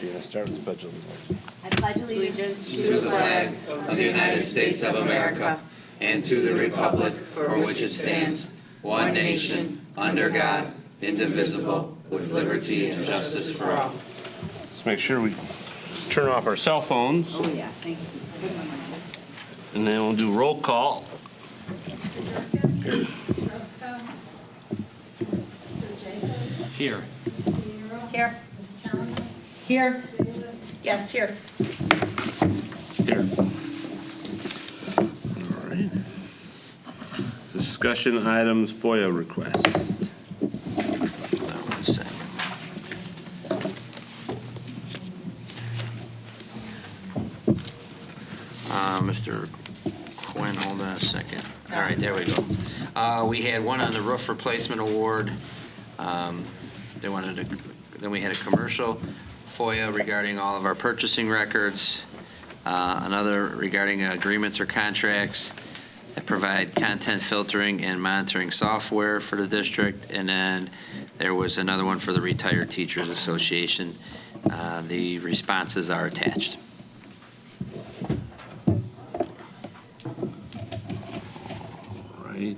Gina, start with the Pledge of Allegiance. I pledge allegiance to the flag of the United States of America and to the republic for which it stands, one nation, under God, indivisible, with liberty and justice for all. Let's make sure we turn off our cell phones, Oh, yeah, thank you. and then we'll do roll call. Here. Here. Here. Yes, here. Here. All right. Discussion items, FOIA requests. One second. Mr. Quinn, hold on a second. All right, there we go. We had one on the roof replacement award. Then we had a commercial FOIA regarding all of our purchasing records. Another regarding agreements or contracts that provide content filtering and monitoring software for the district. And then there was another one for the Retired Teachers Association. The responses are attached. Right.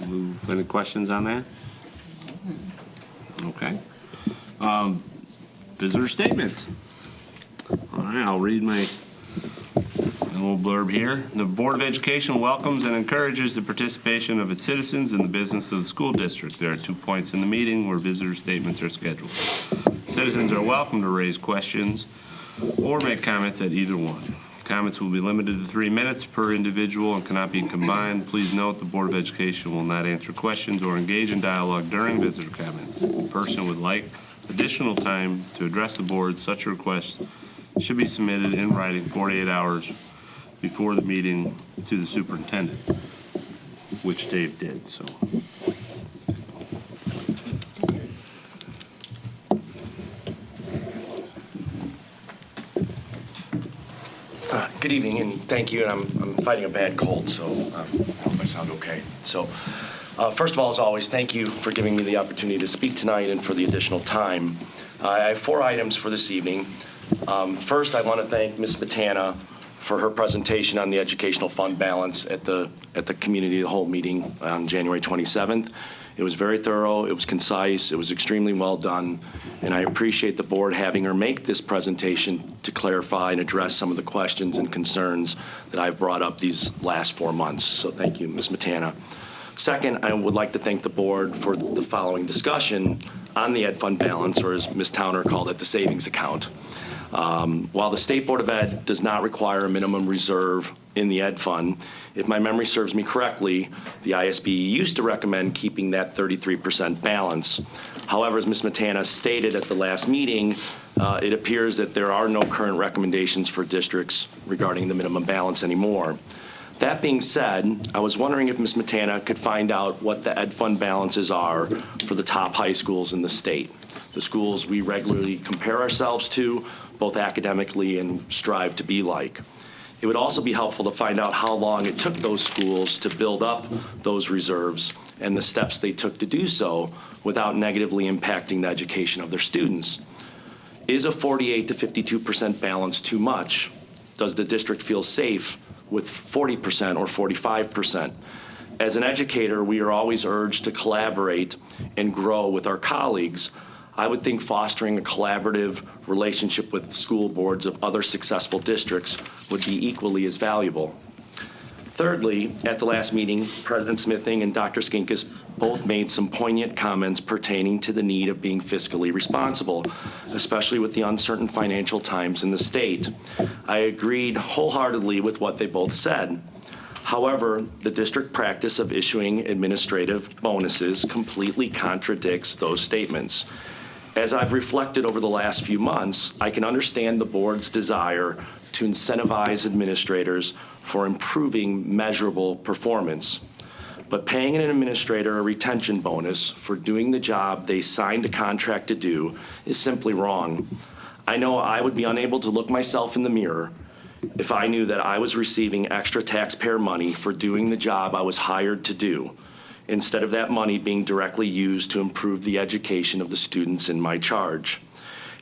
Move. Any questions on that? Okay. Visitor statements. All right, I'll read my little blurb here. The Board of Education welcomes and encourages the participation of its citizens in the business of the school district. There are 2 points in the meeting where visitor statements are scheduled. Citizens are welcome to raise questions or make comments at either one. Comments will be limited to 3 minutes per individual and cannot be combined. Please note the Board of Education will not answer questions or engage in dialogue during visitor comments. If a person would like additional time to address the board, such a request should be submitted in writing 48 hours before the meeting to the superintendent, which Dave did. So. Good evening, and thank you. And I'm fighting a bad cold, so I hope I sound okay. So, first of all, as always, thank you for giving me the opportunity to speak tonight and for the additional time. I have 4 items for this evening. First, I want to thank Ms. Matana for her presentation on the educational fund balance at the community of the whole meeting on January 27th. It was very thorough, it was concise, it was extremely well done, and I appreciate the board having her make this presentation to clarify and address some of the questions and concerns that I've brought up these last 4 months. So thank you, Ms. Matana. Second, I would like to thank the board for the following discussion on the ed fund balance, or as Ms. Towner called it, the savings account. While the State Board of Ed does not require a minimum reserve in the ed fund, if my memory serves me correctly, the ISB used to recommend keeping that 33% balance. However, as Ms. Matana stated at the last meeting, it appears that there are no current recommendations for districts regarding the minimum balance anymore. That being said, I was wondering if Ms. Matana could find out what the ed fund balances are for the top high schools in the state, the schools we regularly compare ourselves to, both academically and strive to be like. It would also be helpful to find out how long it took those schools to build up those reserves and the steps they took to do so without negatively impacting the education of their students. Is a 48 to 52% balance too much? Does the district feel safe with 40% or 45%? As an educator, we are always urged to collaborate and grow with our colleagues. I would think fostering a collaborative relationship with school boards of other successful districts would be equally as valuable. Thirdly, at the last meeting, President Smithing and Dr. Skinkis both made some poignant comments pertaining to the need of being fiscally responsible, especially with the uncertain financial times in the state. I agreed wholeheartedly with what they both said. However, the district practice of issuing administrative bonuses completely contradicts those statements. As I've reflected over the last few months, I can understand the board's desire to incentivize administrators for improving measurable performance. But paying an administrator a retention bonus for doing the job they signed a contract to do is simply wrong. I know I would be unable to look myself in the mirror if I knew that I was receiving extra taxpayer money for doing the job I was hired to do. instead of that money being directly used to improve the education of the students in my charge.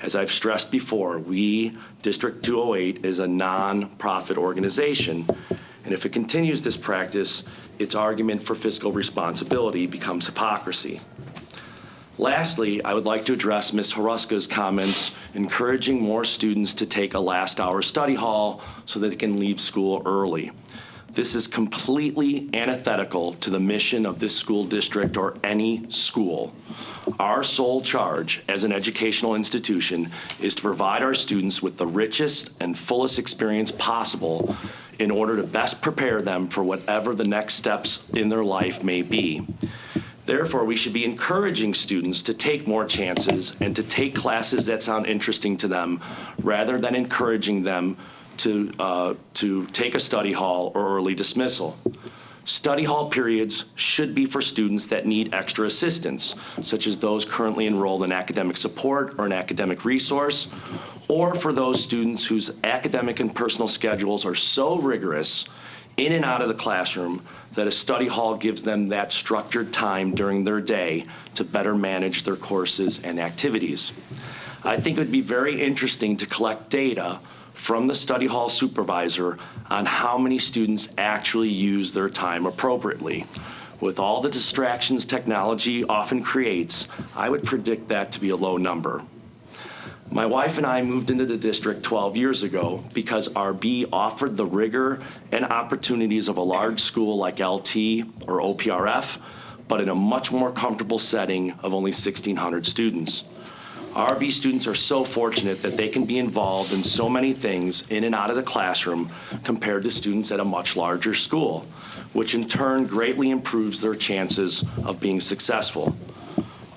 As I've stressed before, we, District 208, is a non-profit organization, and if it continues this practice, its argument for fiscal responsibility becomes hypocrisy. Lastly, I would like to address Ms. Haruska's comments encouraging more students to take a last hour study hall so that they can leave school early. This is completely antithetical to the mission of this school district or any school. Our sole charge as an educational institution is to provide our students with the richest and fullest experience possible in order to best prepare them for whatever the next steps in their life may be. Therefore, we should be encouraging students to take more chances and to take classes that sound interesting to them rather than encouraging them to take a study hall or early dismissal. Study hall periods should be for students that need extra assistance, such as those currently enrolled in academic support or an academic resource, or for those students whose academic and personal schedules are so rigorous in and out of the classroom that a study hall gives them that structured time during their day to better manage their courses and activities. I think it would be very interesting to collect data from the study hall supervisor on how many students actually use their time appropriately. With all the distractions technology often creates, I would predict that to be a low number. My wife and I moved into the district 12 years ago because RB offered the rigor and opportunities of a large school like LT or OPRF, but in a much more comfortable setting of only 1,600 students. RB students are so fortunate that they can be involved in so many things in and out of the classroom compared to students at a much larger school, which in turn greatly improves their chances of being successful.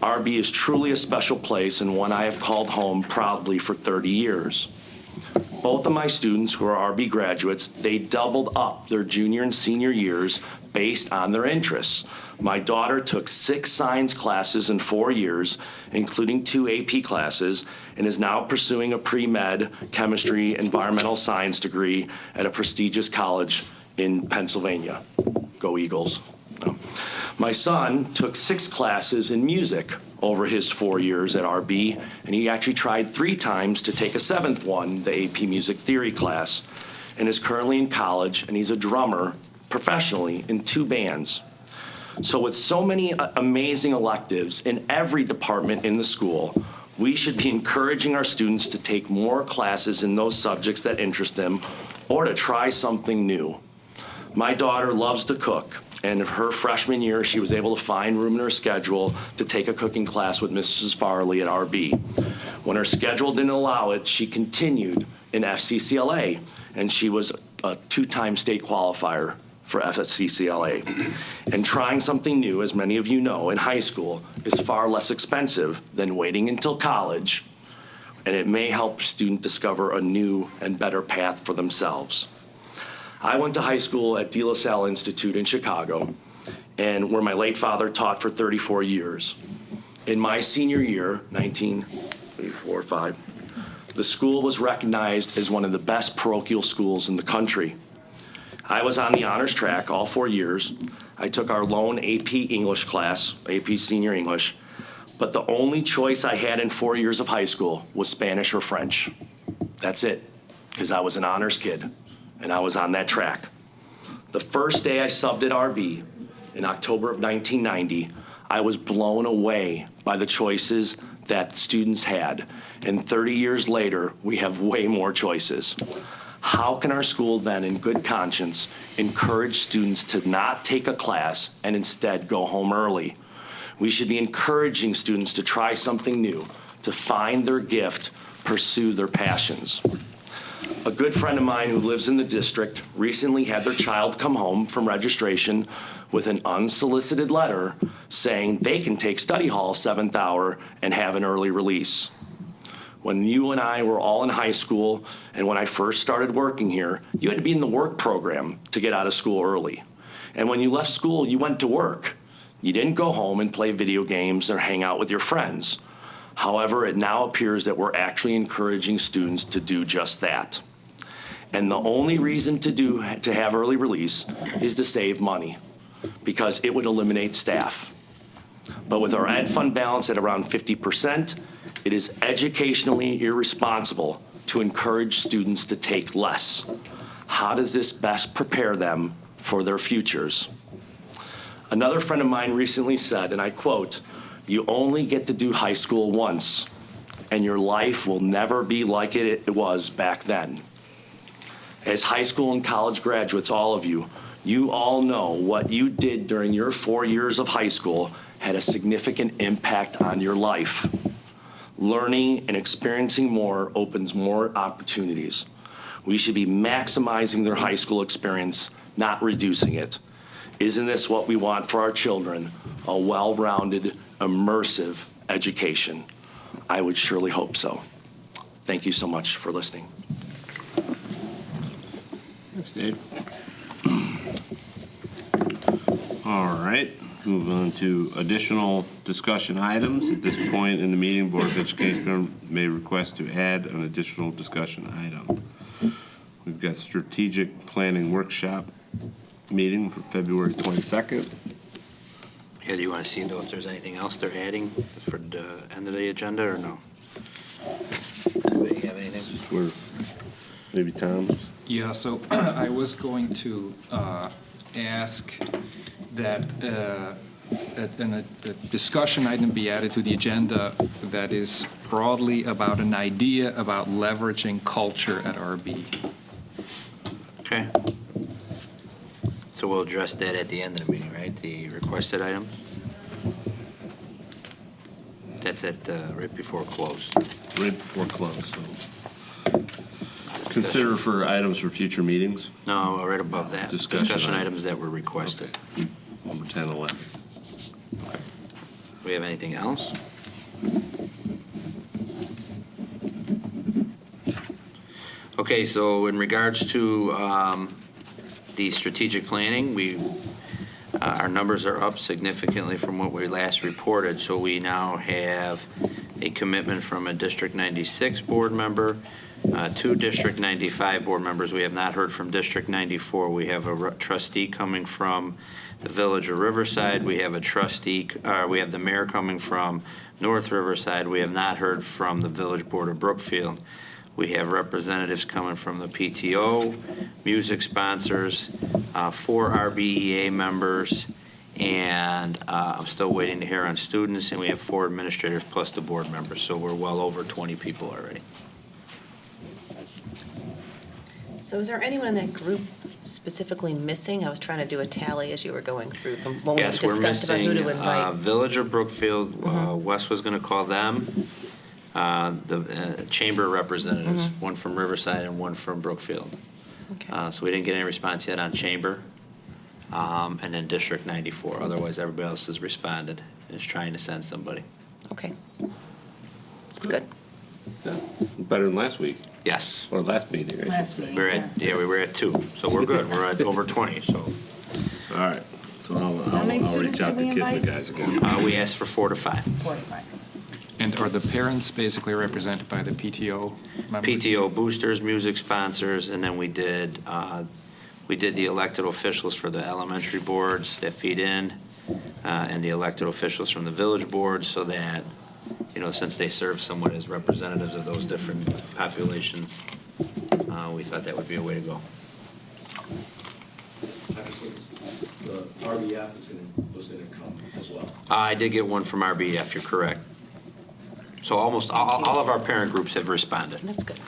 RB is truly a special place and one I have called home proudly for 30 years. Both of my students who are RB graduates, they doubled up their junior and senior years based on their interests. My daughter took 6 science classes in 4 years, including 2 AP classes, and is now pursuing a pre-med chemistry environmental science degree at a prestigious college in Pennsylvania. Go Eagles. My son took 6 classes in music over his 4 years at RB, and he actually tried 3 times to take a 7th one, the AP Music Theory class, and is currently in college, and he's a drummer professionally in 2 bands. So with so many amazing electives in every department in the school, we should be encouraging our students to take more classes in those subjects that interest them or to try something new. My daughter loves to cook, and in her freshman year, she was able to find room in her schedule to take a cooking class with Mrs. Farley at RB. When her schedule didn't allow it, she continued in FCCLA, and she was a 2-time state qualifier for FCCLA. And trying something new, as many of you know, in high school is far less expensive than waiting until college, and it may help students discover a new and better path for themselves. I went to high school at De La Salle Institute in Chicago, and where my late father taught for 34 years. In my senior year, 1985, the school was recognized as one of the best parochial schools in the country. I was on the honors track all 4 years. I took our lone AP English class, AP Senior English, but the only choice I had in 4 years of high school was Spanish or French. That's it, because I was an honors kid, and I was on that track. The first day I subbed at RB in October of 1990, I was blown away by the choices that students had, and 30 years later, we have way more choices. How can our school then, in good conscience, encourage students to not take a class and instead go home early? We should be encouraging students to try something new, to find their gift, pursue their passions. A good friend of mine who lives in the district recently had their child come home from registration with an unsolicited letter saying they can take study hall 7th hour and have an early release. When you and I were all in high school, and when I first started working here, you had to be in the work program to get out of school early. And when you left school, you went to work. You didn't go home and play video games or hang out with your friends. However, it now appears that we're actually encouraging students to do just that. And the only reason to have early release is to save money. because it would eliminate staff. But with our ed fund balance at around 50%, it is educationally irresponsible to encourage students to take less. How does this best prepare them for their futures? Another friend of mine recently said, and I quote, "You only get to do high school once, and your life will never be like it was back then." As high school and college graduates, all of you, you all know what you did during your 4 years of high school had a significant impact on your life. Learning and experiencing more opens more opportunities. We should be maximizing their high school experience, not reducing it. Isn't this what we want for our children? A well-rounded, immersive education? I would surely hope so. Thank you so much for listening. Thanks, Dave. All right, move on to additional discussion items. At this point in the meeting, Board of Education may request to add an additional discussion item. We've got strategic planning workshop meeting for February 22nd. Yeah, do you want to see, though, if there's anything else they're adding for the end of the agenda, or no? Anybody have anything? Just where, maybe Tom? Yeah, so I was going to ask that a discussion item be added to the agenda that is broadly about an idea about leveraging culture at RB. Okay. So we'll address that at the end of the meeting, right? The requested item? That's at, right before close. Right before close, so. Consider for items for future meetings. No, right above that. Discussion item. Items that were requested. Number 10, 11. Do we have anything else? Okay, so in regards to the strategic planning, our numbers are up significantly from what we last reported. So we now have a commitment from a District 96 board member, 2 District 95 board members. We have not heard from District 94. We have a trustee coming from the Village of Riverside. We have a trustee, we have the mayor coming from North Riverside. We have not heard from the Village Board of Brookfield. We have representatives coming from the PTO, music sponsors, 4 RBEA members, and I'm still waiting to hear on students, and we have 4 administrators plus the board members, so we're well over 20 people already. So is there anyone in that group specifically missing? I was trying to do a tally as you were going through from when we Yes, we're discussed about who missing to invite. Village of Brookfield. Wes was going to call them. The chamber representatives, one from Riverside and one from Brookfield. Okay. So we didn't get any response yet on chamber. And then District 94. Otherwise, everybody else has responded and is trying to send somebody. Okay. That's good. Yeah, better than last week, Yes. or last meeting, I should say. We were at 2, so we're good. We're at over 20, so. All right, so I'll many reach students out did to we Kid and the invite? guys again. We asked for 4 to 5. 45. And are the parents basically represented by the PTO members? PTO boosters, music sponsors, and then we did the elected officials for the elementary boards that feed in, and the elected officials from the village boards, so that, since they serve somewhat as representatives of those different populations, we thought that would be a way to go. The RBF was going to come as well. I did get one from RBF, you're correct. So almost all of our parent groups have responded. That's good.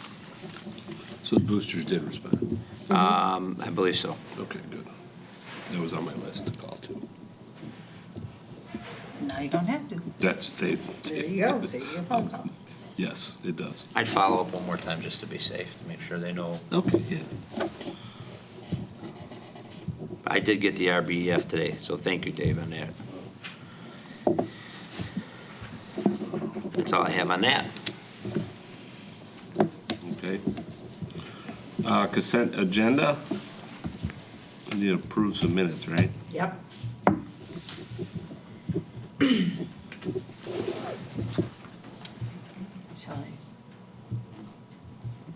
So the boosters did respond. I believe so. Okay, good. That was on my list to call too. Now you don't have to. That's safe. There you go. Say your phone call. Yes, it does. I'd follow up one more time just to be safe, to make sure they know. Okay, yeah. I did get the RBEF today, so thank you, Dave, on that. That's all I have on that. Okay. Consent agenda. We need to approve some minutes, right? Yep. Shall I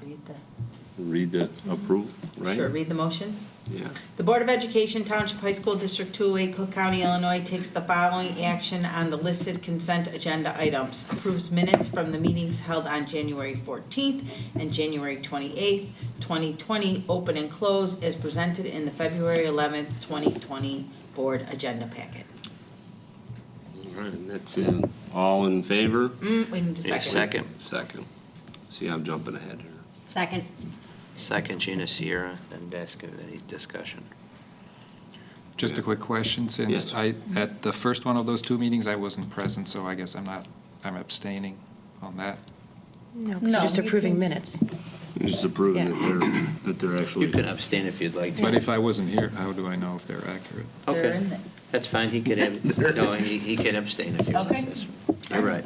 read the? Read the approve. right? Sure, read the motion. Yeah. The Board of Education, Township High School District 208, Cook County, Illinois, takes the following action on the listed consent agenda items. Approves minutes from the meetings held on January 14th and January 28th, 2020, open and close, as presented in the February 11th, 2020 Board Agenda Packet. All right, that's it. All in favor? We need a Need a second. second. See, I'm jumping ahead here. Second. Second, Gina Sierra, and ask if any discussion. Just a quick question, since Yes. at the first one of those two meetings, I wasn't present, so I guess I'm abstaining on that. No, 'cause No, you're just you approving can- minutes. You're just approving Yeah. that they're actually. You can abstain if you'd like to. But if I wasn't here, how do I know if they're accurate? They're Okay, in there. that's fine, he could have, no, he can abstain if he wants. Okay. You're right.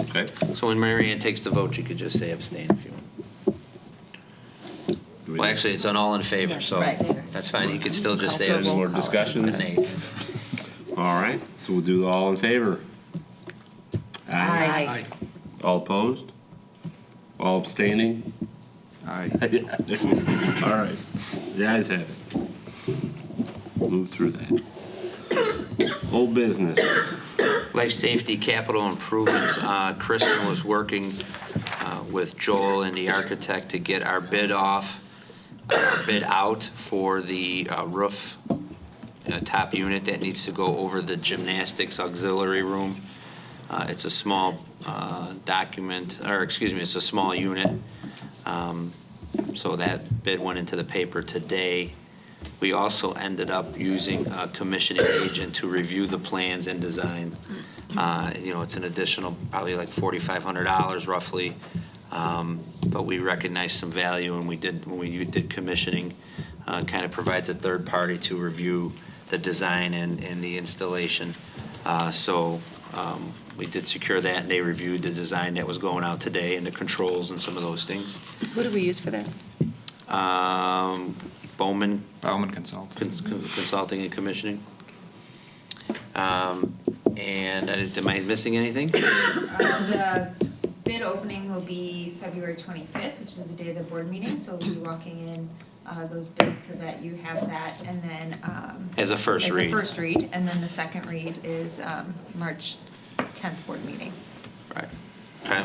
Okay. So when Mary Ann takes the vote, you could just say abstain if you want. Well, actually, it's an all in favor, Yeah, so right. that's fine, he could still just say Call for a Any roll more abstain. discussion? Nay. All right, so we'll do all in favor. Aye. All opposed? All abstaining? Aye. All right, the ayes have it. Move through that. Old business. Life safety capital improvements, Kristen was working with Joel and the architect to get our bid out for the roof top unit that needs to go over the gymnastics auxiliary room. It's a small it's a small unit. So that bid went into the paper today. We also ended up using a commissioning agent to review the plans and design. It's an additional probably like $4,500 roughly. But we recognized some value and when we did commissioning, kind of provides a third party to review the design and the installation. We did secure that and they reviewed the design that was going out today and the controls and some of those things. Who do we use for that? Bowman Bauman Consulting. Consulting and Commissioning. Am I missing anything? The bid opening will be February 25th, which is the day of the board meeting, so we'll be walking in those bids so that you have that, and then. As a first read. As a first read, and then the second read is March 10th board meeting. Right. Okay.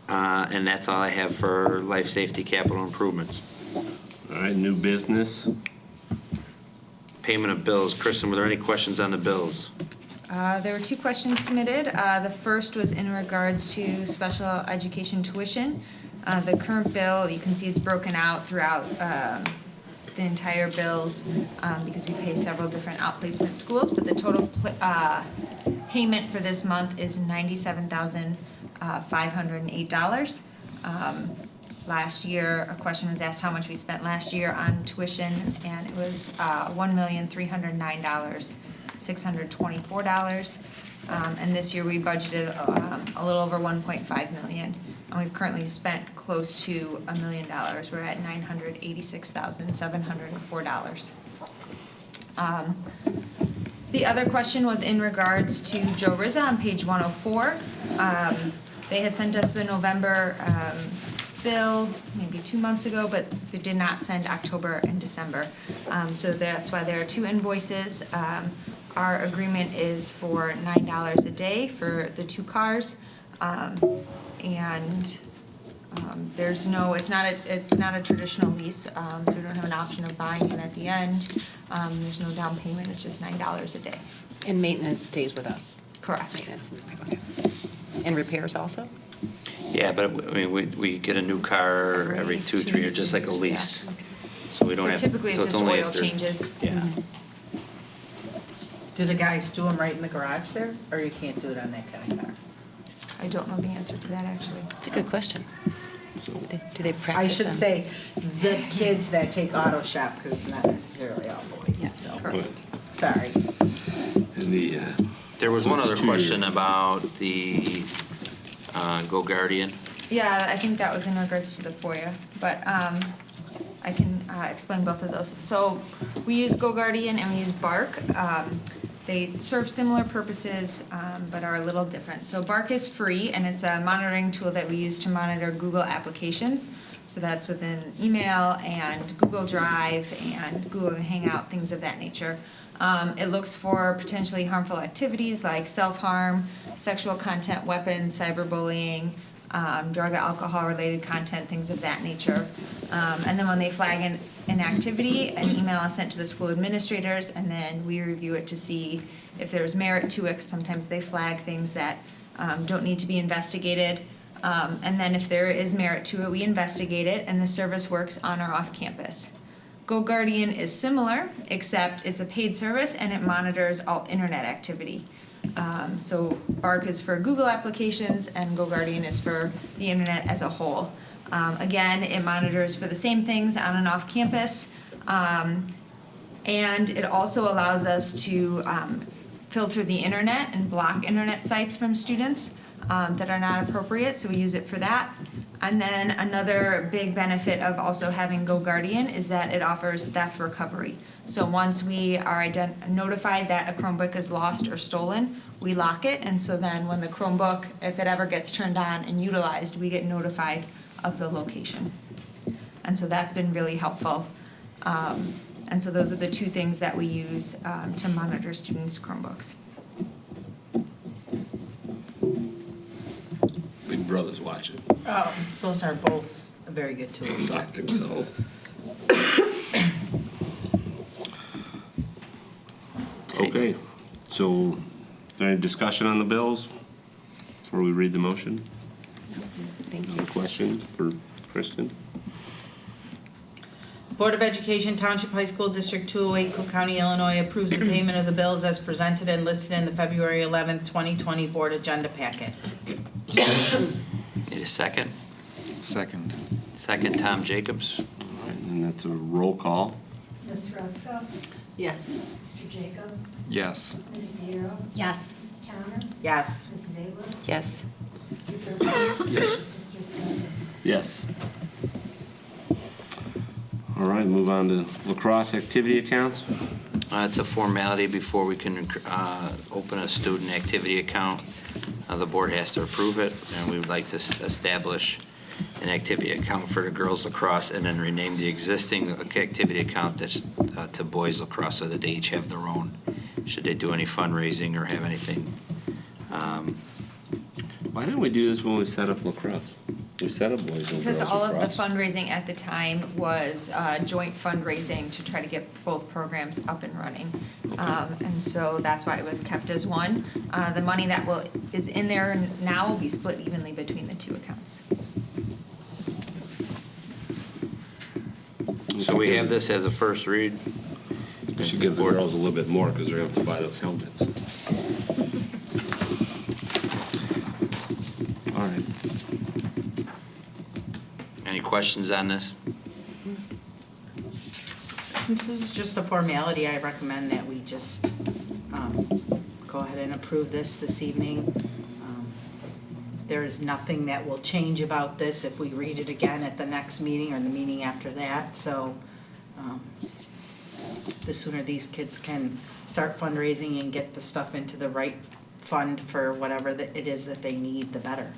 And that's all I have for life safety capital improvements. All right, new business. Payment of bills. Kristen, were there any questions on the bills? There were two questions submitted. The first was in regards to special education tuition. The current bill, you can see it's broken out throughout the entire bills because we pay several different outplacement schools, but the total payment for this month is $97,508. Last year, a question was asked how much we spent last year on tuition, and it was $1,309,624. And this year we budgeted a little over 1.5 million, and we've currently spent close to $1 million. We're at $986,704. The other question was in regards to Joe Rizza on page 104. They had sent us the November bill maybe 2 months ago, but they did not send October and December. So that's why there are two invoices. Our agreement is for $9 a day for the two cars. There's no, it's not a traditional lease, so we don't have an option of buying it at the end. There's no down payment, it's just $9 a day. And maintenance stays with us? Correct. Maintenance, okay. And repairs also? Yeah, but I mean, we get a new car every 2-3 years, just like a lease. So we don't have. So typically it's just only if oil there's- changes. Yeah. Do the guys do them right in the garage there, or you can't do it on that kind of car? I don't know the answer to that, actually. It's a good question. Do they practice I should them? say, the kids that take auto shop, because it's not necessarily all boys. Yes, so. correct. Sorry. And the, There was one So it's a other 2-year. question about the Go Guardian. Yeah, I think that was in regards to the FOIA, but I can explain both of those. So we use GoGuardian and we use Bark. They serve similar purposes, but are a little different. So Bark is free, and it's a monitoring tool that we use to monitor Google applications. So that's within email and Google Drive and Google Hangout, things of that nature. It looks for potentially harmful activities like self-harm, sexual content, weapons, cyberbullying, drug or alcohol-related content, things of that nature. And then when they flag an activity, an email is sent to the school administrators, and then we review it to see if there's merit to it. Sometimes they flag things that don't need to be investigated. And then if there is merit to it, we investigate it, and the service works on or off campus. GoGuardian is similar, except it's a paid service and it monitors all internet activity. So Bark is for Google applications and GoGuardian is for the internet as a whole. Again, it monitors for the same things on and off campus. And it also allows us to filter the internet and block internet sites from students that are not appropriate, so we use it for that. And then another big benefit of also having GoGuardian is that it offers theft recovery. So once we are notified that a Chromebook is lost or stolen, we lock it, and so then when the Chromebook, if it ever gets turned on and utilized, we get notified of the location. And so that's been really helpful. And so those are the two things that we use to monitor students' Chromebooks. Big Brother's watching. Oh, those are both very good tools. I think so. Okay, so is there any discussion on the bills before we read the motion? Thank you. Any question for Kristen? Board of Education Township High School District 208, Cook County, Illinois approves the payment of the bills as presented and listed in the February 11th, 2020 board agenda packet. Need a second? Second. Second, Tom Jacobs. All right, and that's a roll call. Ms. Ruska? Yes. Mr. Jacobs? Yes. Ms. Zero? Yes. Ms. Towner? Yes. Ms. Zabel? Yes. Mr. Gerber? Yes. Mr. Smith? Yes. All right, move on to lacrosse activity accounts. It's a formality before we can open a student activity account. The board has to approve it, and we would like to establish an activity account for the girls lacrosse and then rename the existing activity account that's, to boys lacrosse so that they each have their own, should they do any fundraising or have anything. Why didn't we do this when we set up lacrosse? We set up boys and girls Because all of the lacrosse. fundraising at the time was joint fundraising to try to get both programs up and running. And so that's why it was kept as one. The money that is in there now will be split evenly between the two accounts. So we have this as a first read. We should give the girls a little bit more because they're going to have to buy those helmets. All right. Any questions on this? Since this is just a formality, I recommend that we just go ahead and approve this evening. There is nothing that will change about this if we read it again at the next meeting or the meeting after that. So the sooner these kids can start fundraising and get the stuff into the right fund for whatever it is that they need, the better.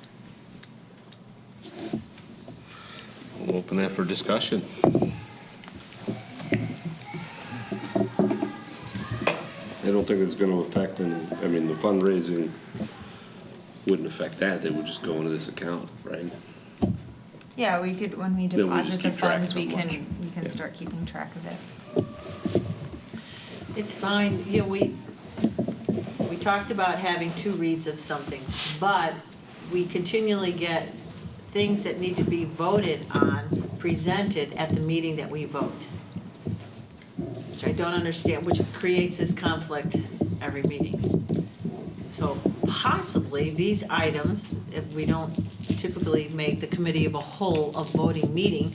We'll open that for discussion. I don't think it's going to affect any, I mean, the fundraising wouldn't affect that. They would just go into this account, right? Yeah, we could, when we Then we just deposit the keep track funds, of we how much. can Yeah. start keeping track of it. It's fine, you know, we talked about having two reads of something, but we continually get things that need to be voted on, presented at the meeting that we vote. Which I don't understand, which creates this conflict every meeting. So possibly these items, if we don't typically make the committee of a whole a voting meeting,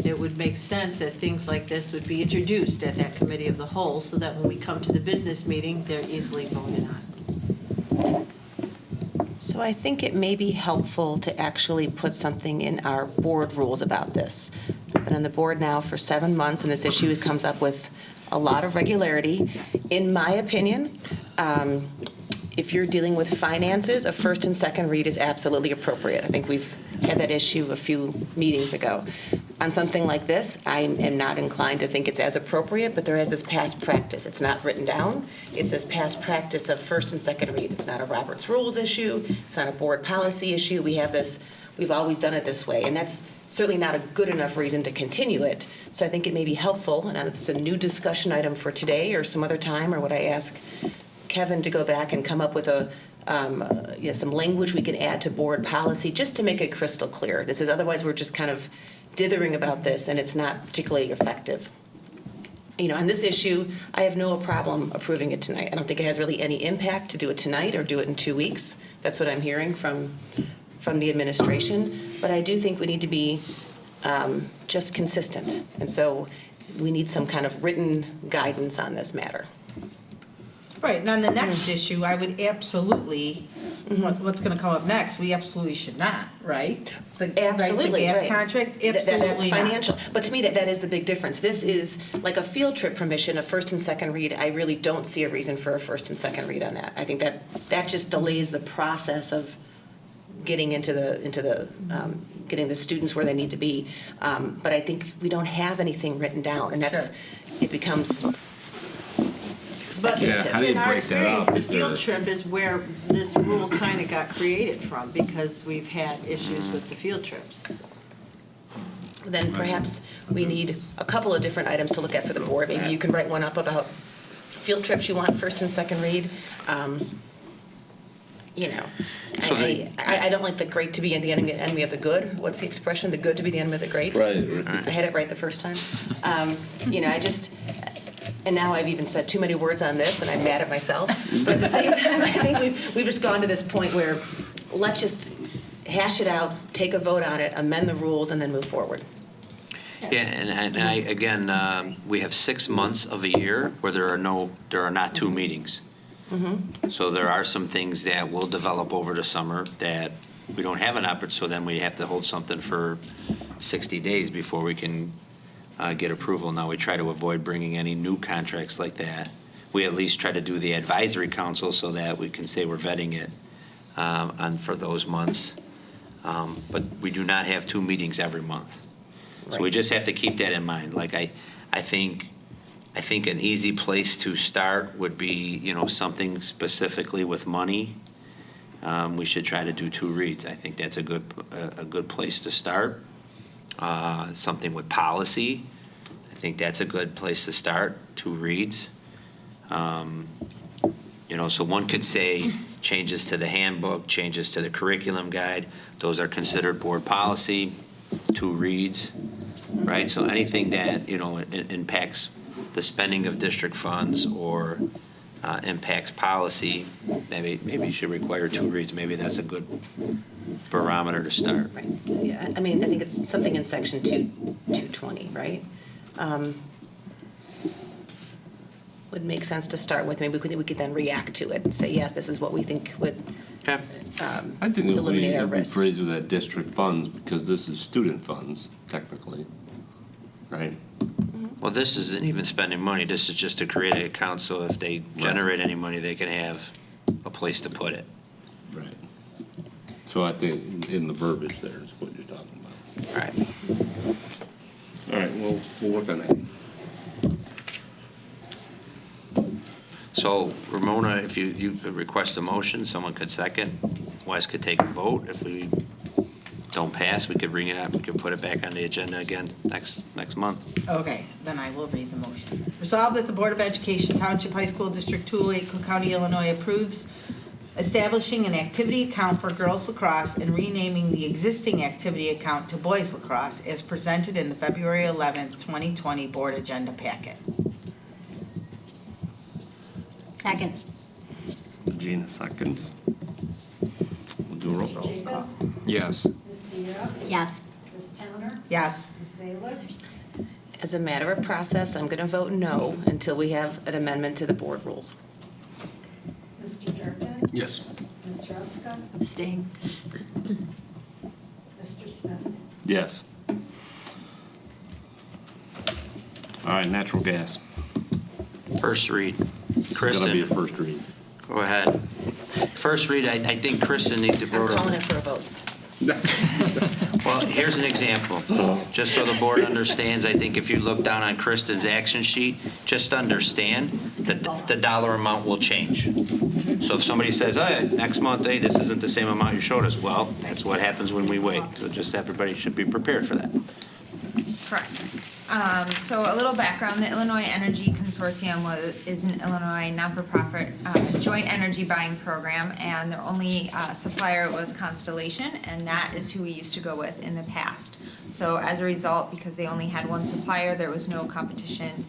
it would make sense that things like this would be introduced at that committee of the whole so that when we come to the business meeting, they're easily voted on. So I think it may be helpful to actually put something in our board rules about this. I've been on the board now for 7 months, and this issue comes up with a lot of regularity. In my opinion, If you're dealing with finances, a first and second read is absolutely appropriate. I think we've had that issue a few meetings ago. On something like this, I am not inclined to think it's as appropriate, but there is this past practice. It's not written down. It's this past practice of first and second read. It's not a Robert's Rules issue. It's not a board policy issue. We have this, we've always done it this way, and that's certainly not a good enough reason to continue it. So I think it may be helpful, and it's a new discussion item for today or some other time, or would I ask Kevin to go back and come up with some language we can add to board policy just to make it crystal clear. This is, otherwise we're just kind of dithering about this and it's not particularly effective. On this issue, I have no problem approving it tonight. I don't think it has really any impact to do it tonight or do it in 2 weeks. That's what I'm hearing from the administration. But I do think we need to be just consistent. And so we need some kind of written guidance on this matter. Right, and on the next issue, I would absolutely, what's going to come up next, we absolutely should not, right? Absolutely, The gas right. contract, That's absolutely not. financial. But to me, that is the big difference. This is like a field trip permission, a first and second read. I really don't see a reason for a first and second read on that. I think that just delays the process of getting into the getting the students where they need to be. But I think we don't have anything written down, and Sure. it becomes But Yeah, how do you in our break that up experience, the if they're- field trip is where this rule kind of got created from, because we've had issues with the field trips. then perhaps we need a couple of different items to look at for the board. Maybe you can write one up about field trips you want first and second read. I don't like the great to be the enemy of the good. What's the expression? The good to be the enemy of the great? Right. I had it right the first time. And now I've even said too many words on this, and I'm mad at myself. But at the same time, I think we've just gone to this point where let's just hash it out, take a vote on it, amend the rules, and then move forward. Yeah, and I, again, we have 6 months of a year where there are not 2 meetings. So there are some things that will develop over the summer that we don't have an opportunity, so then we have to hold something for 60 days before we can get approval. Now, we try to avoid bringing any new contracts like that. We at least try to do the advisory council so that we can say we're vetting it for those months. But we do not have 2 meetings every month. So we Right. just have to keep that in mind. Like, I think an easy place to start would be, something specifically with money. We should try to do 2 reads. I think that's a good place to start. Something with policy, I think that's a good place to start, 2 reads. So one could say changes to the handbook, changes to the curriculum guide, those are considered board policy, 2 reads, right? So anything that, impacts the spending of district funds or impacts policy, maybe you should require 2 reads. Maybe that's a good barometer to start. Right. So, yeah, I think it's something in section 220, right? Would make sense to start with. Maybe we could then react to it and say, yes, this is what we think would Okay. I think eliminate our it'd be risk. phrased with that district funds because this is student funds, technically, right? Well, this isn't even spending money. This is just to create an account so if they generate any money, they can have a place to put it. Right. So I think in the verbiage there is what you're talking about. All right. All right, we'll work on that. So Ramona, if you could request a motion, someone could second. Wes could take a vote. If we don't pass, we could bring it up, we could put it back on the agenda again next month. Okay, then I will read the motion. Resolved that the Board of Education Township High School District 208, Cook County, Illinois approves establishing an activity account for girls lacrosse and renaming the existing activity account to boys lacrosse as presented in the February 11th, 2020 Board Agenda Packet. Second. Gina seconds. We'll do a roll Mr. call. Jacobs? Yes. Ms. Sierra? Yes. Ms. Towner? Yes. Ms. Salas? As a matter of process, I'm going to vote no until we have an amendment to the board rules. Mr. Durkin? Yes. Ms. Ruska? Abstain. Mr. Smith? Yes. All right, natural gas. First read. It's gonna be a Kristen, first read. Go ahead. First read, I think Kristen needs to I'm vote calling on. it for a vote. Well, here's an example. Just so the board understands, I think if you look down on Kristen's action sheet, just understand that the dollar amount will change. So if somebody says, oh, next month, hey, this isn't the same amount you showed us, well, that's what happens when we wait. So just everybody should be prepared for that. Correct. So a little background, the Illinois Energy Consortium is an Illinois not-for-profit joint energy buying program, and their only supplier was Constellation, and that is who we used to go with in the past. So as a result, because they only had one supplier, there was no competition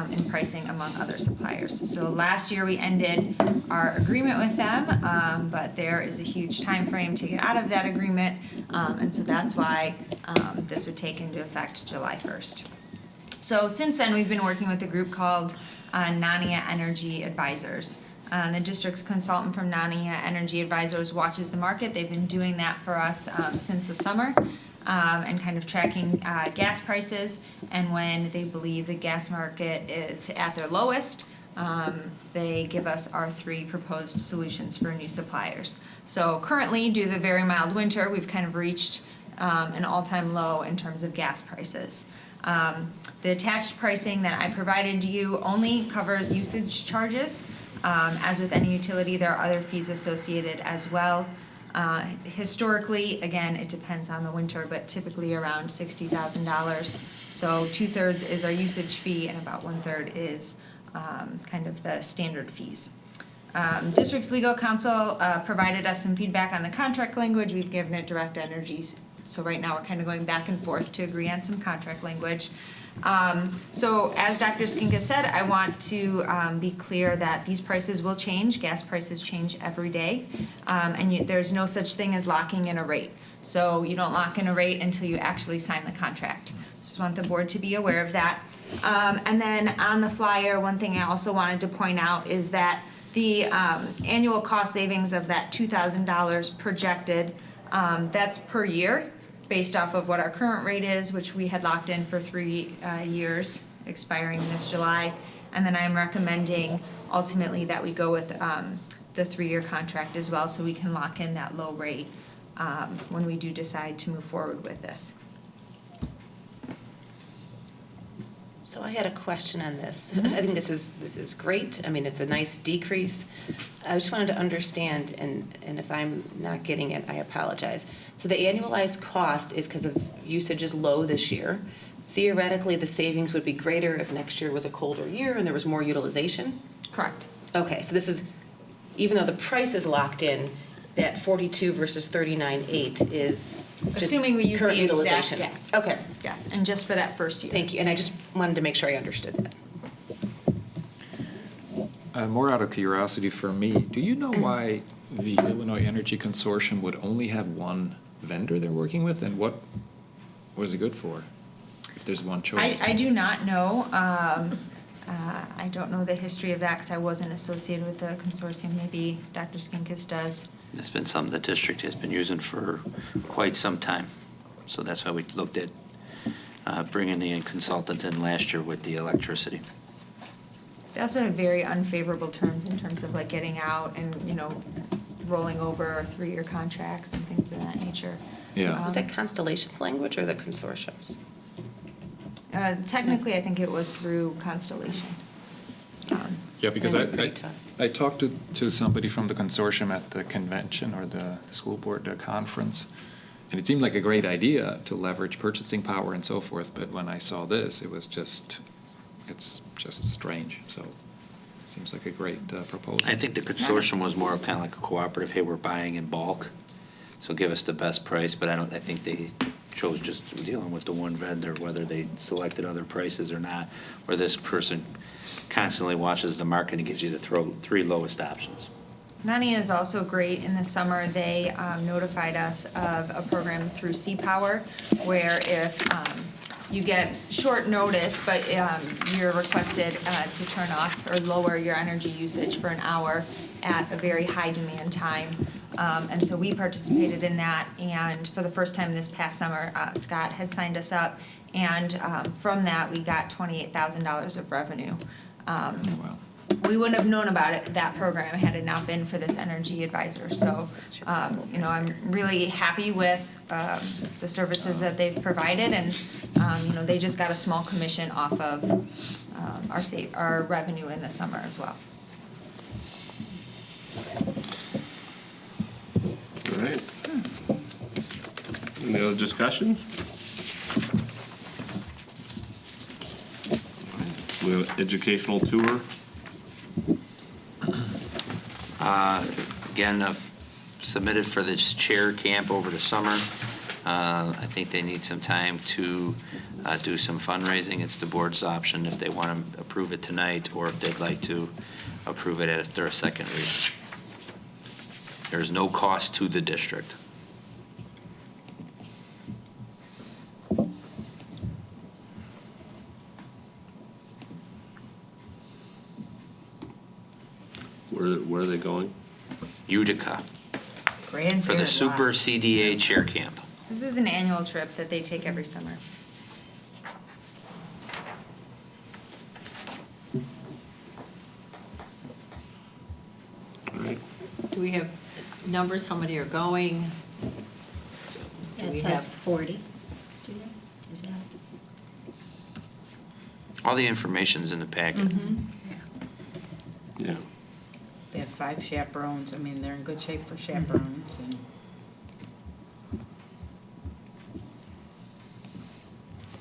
in pricing among other suppliers. So last year we ended our agreement with them, but there is a huge time frame to get out of that agreement, and so that's why this would take into effect July 1st. So since then, we've been working with a group called Nania Energy Advisors. The district's consultant from Nania Energy Advisors watches the market. They've been doing that for us since the summer and kind of tracking gas prices. And when they believe the gas market is at their lowest, they give us our 3 proposed solutions for new suppliers. So currently, due to the very mild winter, we've kind of reached an all-time low in terms of gas prices. The attached pricing that I provided to you only covers usage charges. As with any utility, there are other fees associated as well. Historically, again, it depends on the winter, but typically around $60,000. So 2/3 is our usage fee and about 1/3 is kind of the standard fees. District's legal counsel provided us some feedback on the contract language. We've given it Direct Energy's. So right now we're kind of going back and forth to agree on some contract language. So as Dr. Skinka said, I want to be clear that these prices will change. Gas prices change every day. And there's no such thing as locking in a rate. So you don't lock in a rate until you actually sign the contract. Just want the board to be aware of that. And then on the flyer, one thing I also wanted to point out is that the annual cost savings of that $2,000 projected, that's per year, based off of what our current rate is, which we had locked in for 3 years, expiring this July. And then I'm recommending ultimately that we go with the 3-year contract as well, so we can lock in that low rate when we do decide to move forward with this. So I had a question on this. I think this is great. I mean, it's a nice decrease. I just wanted to understand, and if I'm not getting it, I apologize. So the annualized cost is because of usage is low this year. Theoretically, the savings would be greater if next year was a colder year and there was more utilization? Correct. Okay, so this is, even though the price is locked in, that 42 versus 39.8 is just Assuming we use current the exact, utilization. yes. Okay, Yes, and just for that first year. thank you. And I just wanted to make sure I understood that. More out of curiosity for me, do you know why the Illinois Energy Consortium would only have one vendor they're working with, and what was it good for, if there's one choice? I do not know. I don't know the history of that because I wasn't associated with the consortium. Maybe Dr. Skinkis does. It's been something the district has been using for quite some time. So that's why we looked at bringing the consultant in last year with the electricity. They also had very unfavorable terms in terms of like getting out and, rolling over 3-year contracts and things of that nature. Yeah. Was that Constellation's language or the consortium's? Technically, I think it was through Constellation. Yeah, because And pretty tough. I talked to somebody from the consortium at the convention or the school board conference, and it seemed like a great idea to leverage purchasing power and so forth, but when I saw this, it's just strange. So it seems like a great proposal. I think the consortium was more kind of like a cooperative, hey, we're buying in bulk, so give us the best price, but I think they chose just dealing with the one vendor, whether they selected other prices or not, or this person constantly watches the market and gives you the 3 lowest options. Nania is also great. In the summer, they notified us of a program through C-Power where if you get short notice, but you're requested to turn off or lower your energy usage for an hour at a very high demand time. And so we participated in that, and for the first time this past summer, Scott had signed us up, and from that we got $28,000 of revenue. Wow. we wouldn't have known about it, that program, had it not been for this energy advisor. So, you know, I'm really happy with the services that they've provided, and you know, they just got a small commission off of our revenue in the summer as well. All right. Any other discussion? We have an educational tour. Again, I've submitted for this chair camp over the summer. I think they need some time to do some fundraising. It's the board's option if they want to approve it tonight or if they'd like to approve it after a second reading. There's no cost to the district. Where are they going? Utica Grand for the Fair Super Lodge. CDA chair camp. This is an annual trip that they take every summer. All right. Do we have numbers, how many are going? Do It we says have- 40 students, is that? All the information's in the packet. Yeah. They have 5 chaperones. I mean, they're in good shape for chaperones, and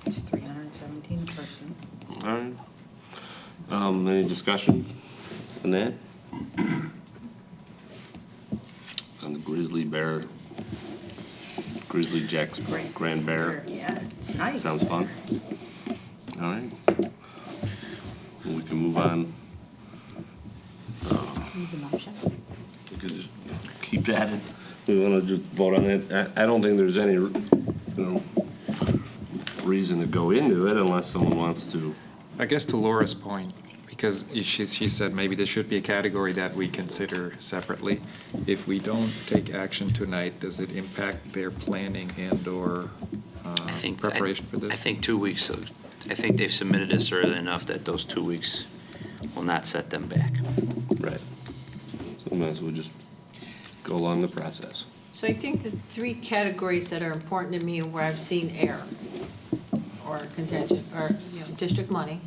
it's $317 a person. All right. Any discussion on that? On the Grizzly Jack's Grand Bear. Yeah, it's nice. Sounds fun. All right. We can move on. Need a motion? We could just keep at it. We want to just vote on it. I don't think there's any, reason to go into it unless someone wants to. I guess to Laura's point, because she said maybe there should be a category that we consider separately. If we don't take action tonight, does it impact their planning and/or preparation for this? I think 2 weeks. I think they've submitted this early enough that those 2 weeks will not set them back. Right. So we might as well just go along the process. So I think the 3 categories that are important to me and where I've seen error or contention, or, you know, district money,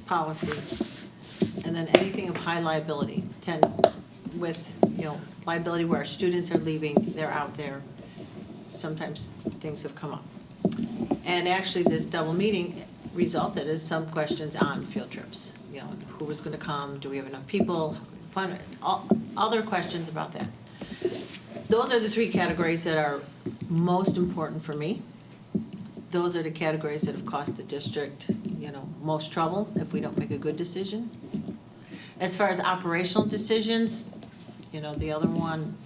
policy, and then anything of high liability tends with, you know, liability where our students are leaving, they're out there. Sometimes things have come up. And actually, this double meeting resulted in some questions on field trips. You know, who was going to come? Do we have enough people? Fun, all other questions about that. Those are the 3 categories that are most important for me. Those are the categories that have cost the district, you know, most trouble if we don't make a good decision. As far as operational decisions, you know, the other one,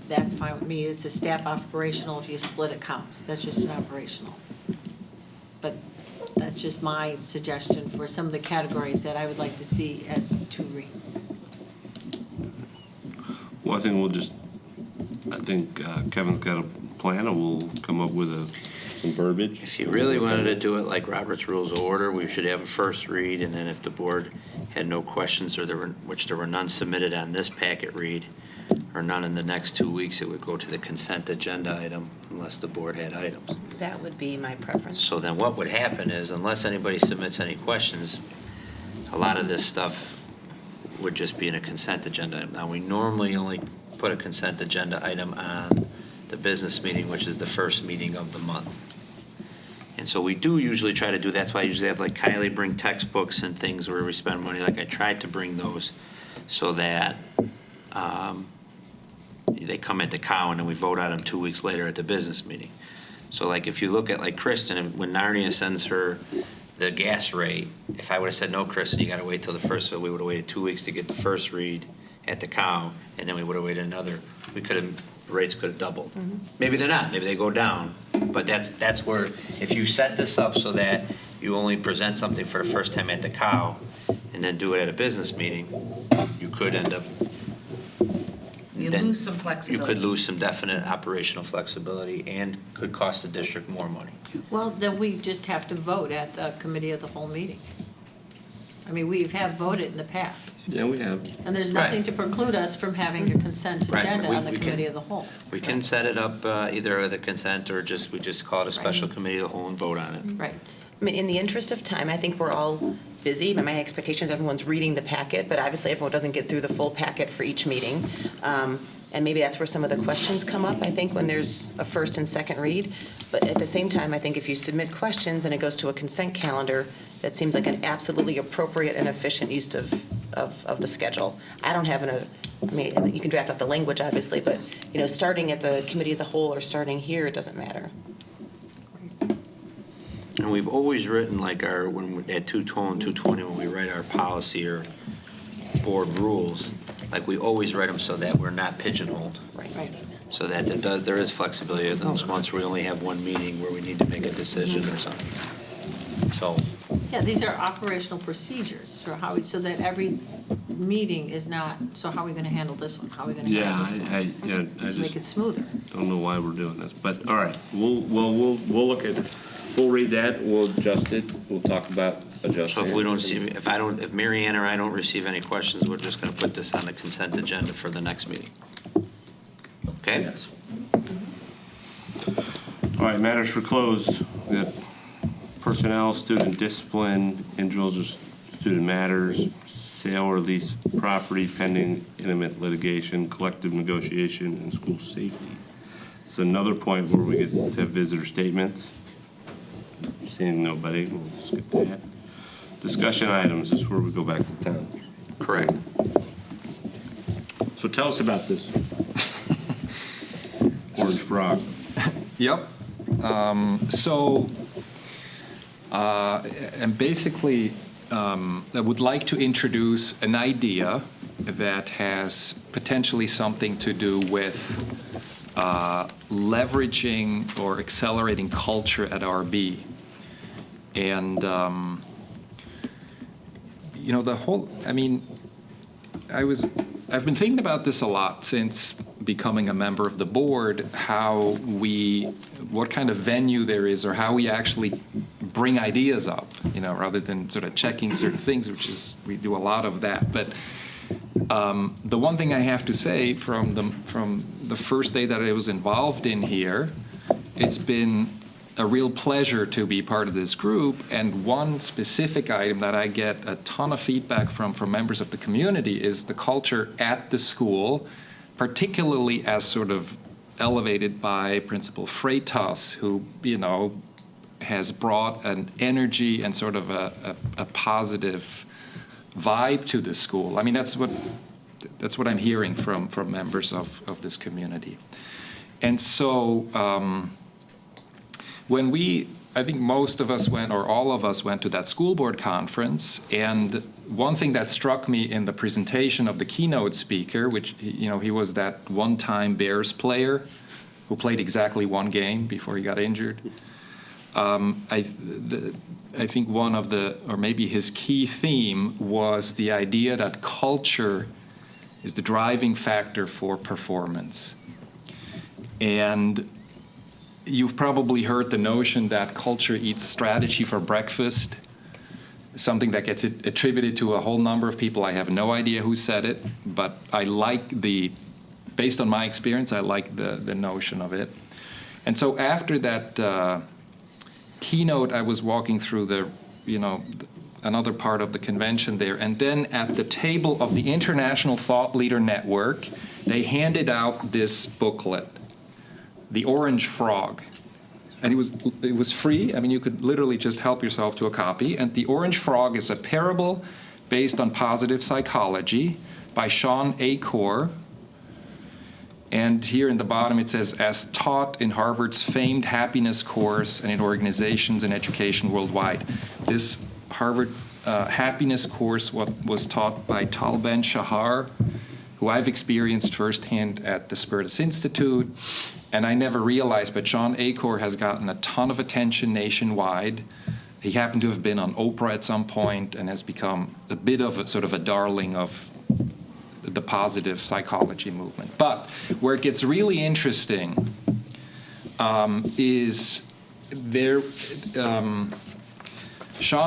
that's fine with me. It's a staff operational. If you split accounts, that's just an operational. But that's just my suggestion for some of the categories that I would like to see as 2 reads. Well, I think Kevin's got a plan and we'll come up with some verbiage. If you really wanted to do it like Robert's Rules of Order, we should have a first read, and then if the board had no questions, or there were none submitted on this packet read, or none in the next 2 weeks, it would go to the consent agenda item unless the board had items. That would be my preference. So then what would happen is, unless anybody submits any questions, a lot of this stuff would just be in a consent agenda item. Now, we normally only put a consent agenda item on the business meeting, which is the first meeting of the month. And so we do usually try to do, that's why I usually have like Kylie bring textbooks and things where we spend money. Like I tried to bring those so that they come at the cow and then we vote on them 2 weeks later at the business meeting. So like if you look at like Kristen, when Narnia sends her the gas rate, if I would have said, no, Kristen, you got to wait till the first, so we would have waited 2 weeks to get the first read at the cow, and then we would have waited another, rates could have doubled. Maybe they're not, maybe they go down, but that's where, if you set this up so that you only present something for the first time at the cow, and then do it at a business meeting, you could end up. You then lose some flexibility. You could lose some definite operational flexibility and could cost the district more money. Well, then we just have to vote at the committee of the whole meeting. I mean, we have voted in the past, Yeah, we have. and there's nothing to preclude us from having a consent Right, agenda on the we can- committee of the whole. We can set it up either with a consent or we just call it a special Right. committee of the whole and vote on it. Right. I mean, in the interest of time, I think we're all busy. My expectation is everyone's reading the packet, but obviously everyone doesn't get through the full packet for each meeting. And maybe that's where some of the questions come up, I think, when there's a first and second read. But at the same time, I think if you submit questions and it goes to a consent calendar, that seems like an absolutely appropriate and efficient use of the schedule. I don't have I mean, you can draft up the language, obviously, but, starting at the committee of the whole or starting here, it doesn't matter. And we've always written like at 220, when we write our policy or board rules, like we always write them so that we're not pigeonholed. Right. So that there is flexibility in those months where we only have one meeting where we need to make a decision or something. So, Yeah, these are operational procedures for so that every meeting is not, so how are we going to handle this one? How are we going to Yeah, handle this one? I Let's make it just smoother. don't know why we're doing this, but, all right, we'll look at, we'll read that, we'll adjust it, we'll talk about adjusting. so if we don't it. see, if Mary Ann or I don't receive any questions, we're just going to put this on the consent agenda for the next meeting. Okay? Yes. All right, matters for closed. We have personnel, student discipline, individual student matters, sale or lease property pending intimate litigation, collective negotiation, and school safety. It's another point where we get to have visitor statements. Seeing nobody, we'll skip that. Discussion items is where we go back to town. Correct. So tell us about this orange frog. Yep. And basically, I would like to introduce an idea that has potentially something to do with leveraging or accelerating culture at RB. And, I've been thinking about this a lot since becoming a member of the board, what kind of venue there is or how we actually bring ideas up, rather than sort of checking certain things, we do a lot of that. But the one thing I have to say from the first day that I was involved in here, it's been a real pleasure to be part of this group. And one specific item that I get a ton of feedback from members of the community is the culture at the school, particularly as sort of elevated by Principal Freitas, who, has brought an energy and sort of a positive vibe to the school. I mean, that's what I'm hearing from members of this community. And so I think most of us went, or all of us went to that school board conference, and one thing that struck me in the presentation of the keynote speaker, which, he was that one-time Bears player who played exactly one game before he got injured. I think one of or maybe his key theme was the idea that culture is the driving factor for performance. And you've probably heard the notion that culture eats strategy for breakfast, something that gets attributed to a whole number of people. I have no idea who said it, but based on my experience, I like the notion of it. And so after that keynote, I was walking through another part of the convention there, and then at the table of the International Thought Leader Network, they handed out this booklet, The Orange Frog. And it was free. I mean, you could literally just help yourself to a copy. And The Orange Frog is a parable based on positive psychology by Sean Acor. And here in the bottom it says, as taught in Harvard's famed happiness course and in organizations and education worldwide. This Harvard happiness course was taught by Tal Ben-Shahar, who I've experienced firsthand at the Spertus Institute. And I never realized, but Sean Acor has gotten a ton of attention nationwide. He happened to have been on Oprah at some point and has become a bit of a sort of a darling of the positive psychology movement. But where it gets really interesting is Sean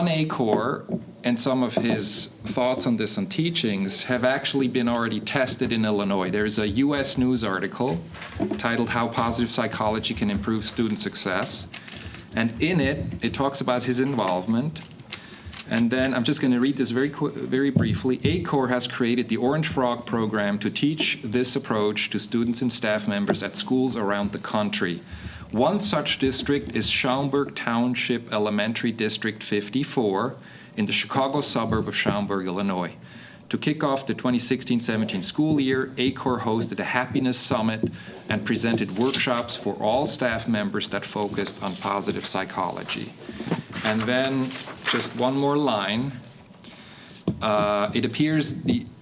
Acor and some of his thoughts on this and teachings have actually been already tested in Illinois. There's a U.S. News article titled How Positive Psychology Can Improve Student Success. And in it, it talks about his involvement. And then I'm just going to read this very briefly. ACORE has created the Orange Frog program to teach this approach to students and staff members at schools around the country. One such district is Schaumburg Township Elementary District 54 in the Chicago suburb of Schaumburg, Illinois. To kick off the 2016-17 school year, ACORE hosted a happiness summit and presented workshops for all staff members that focused on positive psychology. And then just one more line. It appears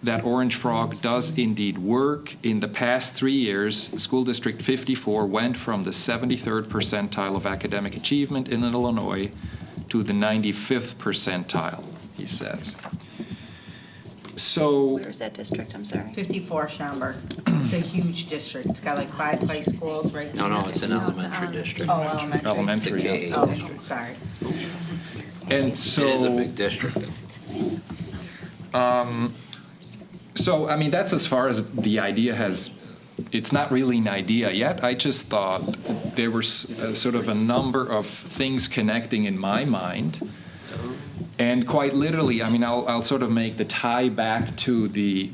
that Orange Frog does indeed work. In the past 3 years, School District 54 went from the 73rd percentile of academic achievement in Illinois to the 95th percentile, he says. So, Where is that district? I'm sorry. 54 Schaumburg. It's a huge district. It's got like 5 high schools, right? No, it's an No, it's elementary district. Oh, elementary. elementary. It's a Oh, K-8 district. sorry. And so, It is a big district. So, I mean, that's as far as the idea has. It's not really an idea yet. I just thought there were sort of a number of things connecting in my mind. And quite literally, I mean, I'll sort of make the tie back to the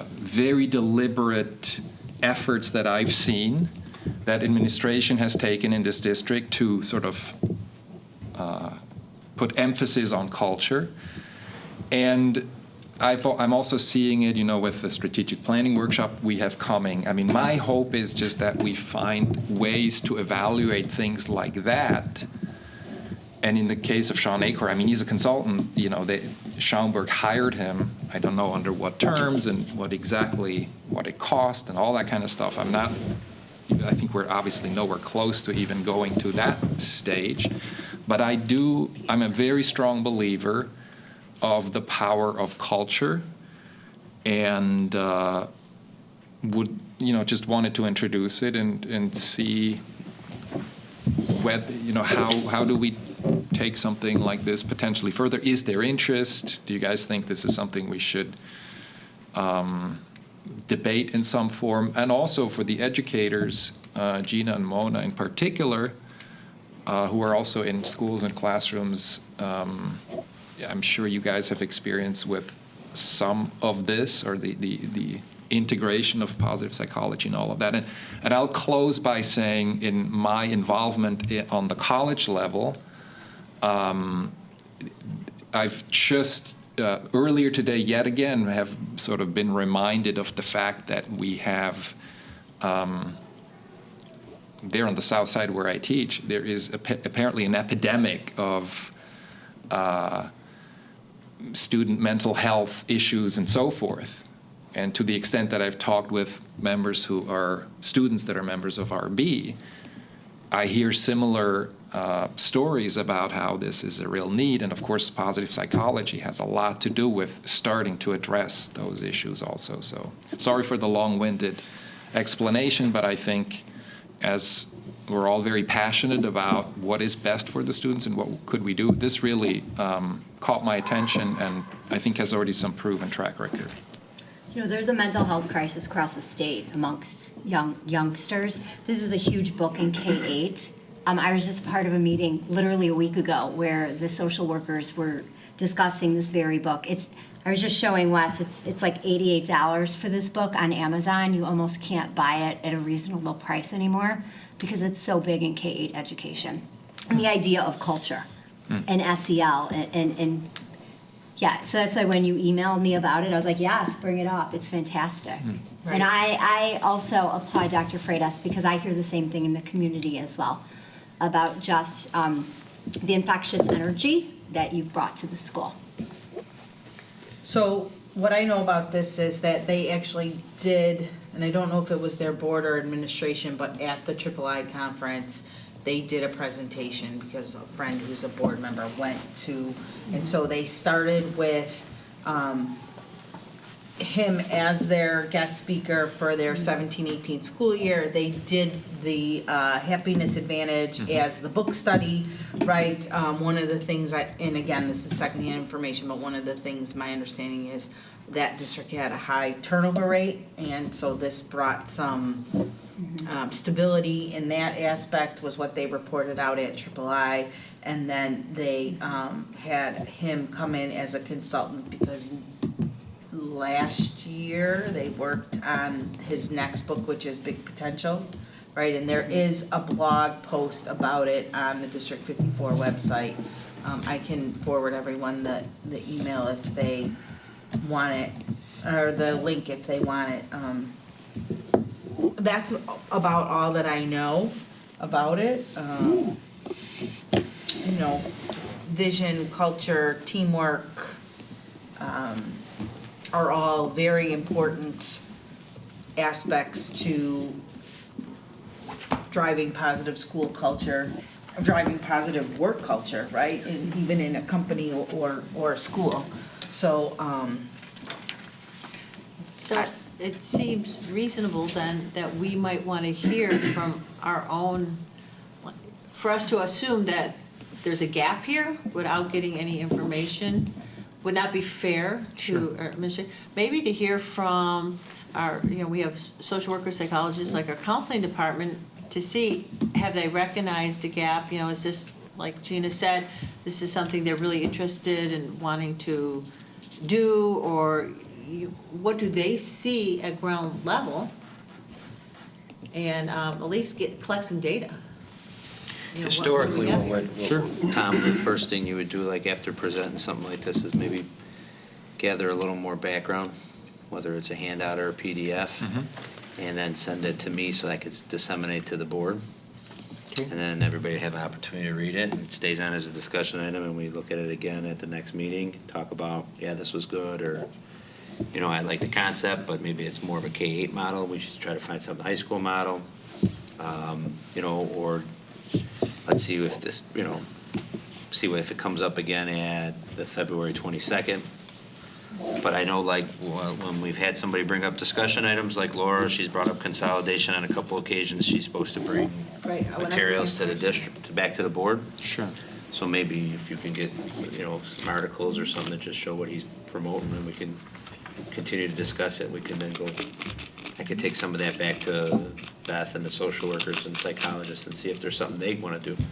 very deliberate efforts that I've seen that administration has taken in this district to sort of put emphasis on culture. And I'm also seeing it, with the strategic planning workshop we have coming. I mean, my hope is just that we find ways to evaluate things like that. And in the case of Sean Aker, I mean, he's a consultant. Schaumburg hired him. I don't know under what terms and what it cost and all that kind of stuff. I think we're obviously nowhere close to even going to that stage. But I'm a very strong believer of the power of culture, and just wanted to introduce it and see whether, how do we take something like this potentially further? Is there interest? Do you guys think this is something we should debate in some form? And also for the educators, Gina and Mona in particular, who are also in schools and classrooms, I'm sure you guys have experience with some of this, or the integration of positive psychology and all of that. And I'll close by saying, in my involvement on the college level, I've just earlier today, yet again, have sort of been reminded of the fact that we have there on the south side where I teach, there is apparently an epidemic of student mental health issues and so forth. And to the extent that I've talked with members who are students that are members of RB, I hear similar stories about how this is a real need. And of course, positive psychology has a lot to do with starting to address those issues also. So sorry for the long-winded explanation, but I think as we're all very passionate about what is best for the students and what could we do, this really caught my attention and I think has already some proven track record. There's a mental health crisis across the state amongst youngsters. This is a huge book in K-8. I was just part of a meeting literally a week ago where the social workers were discussing this very book. I was just showing Wes, it's like $88 for this book on Amazon. You almost can't buy it at a reasonable price anymore because it's so big in K-8 education. And the idea of culture and SEL and yeah, so that's why when you emailed me about it, I was like, yes, bring it up. It's fantastic. Right. And I also applaud Dr. Freitas because I hear the same thing in the community as well about just the infectious energy that you've brought to the school. So what I know about this is that they actually did, and I don't know if it was their board or administration, but at the III conference, they did a presentation because a friend who's a board member went to, and so they started with him as their guest speaker for their 17-18 school year. They did the Happiness Advantage as the book study, right? One of the things, and again, this is secondhand information, but one of the things my understanding is that district had a high turnover rate, and so this brought some stability in that aspect, was what they reported out at III. And then they had him come in as a consultant because last year they worked on his next book, which is Big Potential, right? And there is a blog post about it on the District 54 website. I can forward everyone the email if they want it, or the link if they want it. That's about all that I know about it. You know, vision, culture, teamwork, are all very important aspects to driving positive school culture, driving positive work culture, right? And even in a company or a school. So, So it seems reasonable then that we might want to hear from our own, for us to assume that there's a gap here without getting any information would not be fair to our administration. Maybe to hear from our, we have social workers, psychologists, like our counseling department, to see, have they recognized a gap? Is this, like Gina said, this is something they're really interested in wanting to do, or what do they see at ground level? And at least collect some data. Historically, what Tom, the first thing you would do, like after presenting something like this, is maybe gather a little more background, whether it's a handout or a PDF, and then send it to me so I could disseminate to the board. Okay. And then everybody have an opportunity to read it, and it stays on as a discussion item, and we look at it again at the next meeting, talk about, yeah, this was good, or, I like the concept, but maybe it's more of a K-8 model. We should try to find some high school model, or let's see if this, see if it comes up again at the February 22nd. But I know, like, when we've had somebody bring up discussion items, like Laura, she's brought up consolidation on a couple occasions. She's supposed to bring materials to the district, back to the board. Sure. So maybe if you can get, some articles or something that just show what he's promoting, and we can continue to discuss it. We can then I could take some of that back to Beth and the social workers and psychologists and see if there's something they want to do.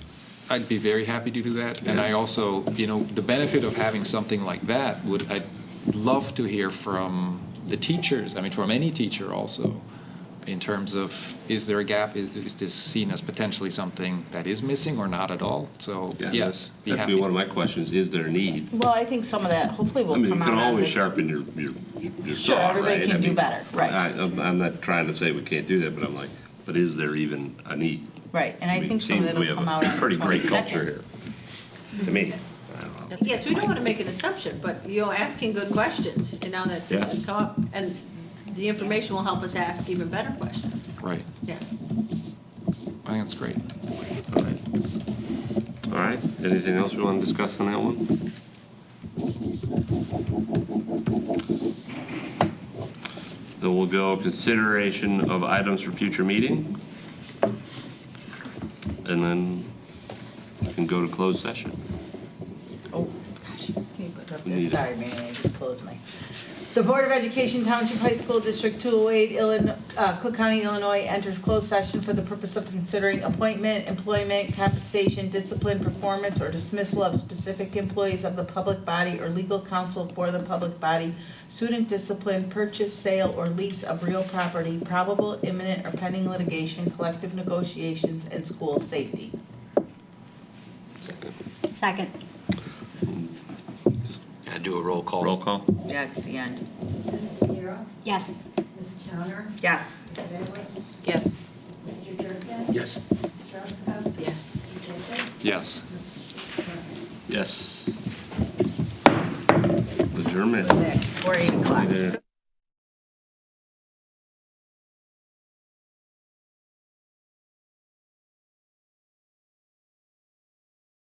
I'd be very happy to do that. And I also, the benefit of having something like that I'd love to hear from the teachers, from any teacher also, in terms of, is there a gap? Is this seen as potentially something that is missing or not at all? So, yes, be That'd happy. be one of my questions. Is there a need? well, I think some of that hopefully will You come out. can on always the- sharpen your Sure, saw, everybody right? can do better, right. I'm not trying to say we can't do that, but I'm like, but is there even a need? Right, and I think some of Seems it we will have come out on a the pretty great 22nd. culture here, to me. I don't know. Yes, we don't want to make an assumption, but, asking good questions, and now that this has come up, and the information will help us ask even better questions. Right. Yeah. I think that's great. All right, anything else we want to discuss on that one? Then we'll go consideration of items for future meeting. And then we can go to closed session. Oh, gosh, can you put it up We there? need it. Sorry, Mary, I just closed my. The Board of Education Township High School District 208, Cook County, Illinois enters closed session for the purpose of considering appointment, employment, compensation, discipline, performance, or dismissal of specific employees of the public body or legal counsel for the public body, student discipline, purchase, sale, or lease of real property, probable, imminent, or pending litigation, collective negotiations, and school safety. Second. I do a roll call. Roll call? Yeah, it's the end. Mrs. Guerra? Yes. Ms. Towner? Yes. Ms. Ennis? Yes. Mr. Durkin? Yes. Ms. Ruska? Yes. Ms. Jacobs? Yes. Yes. Adjournment. Before 8 o'clock. Yeah.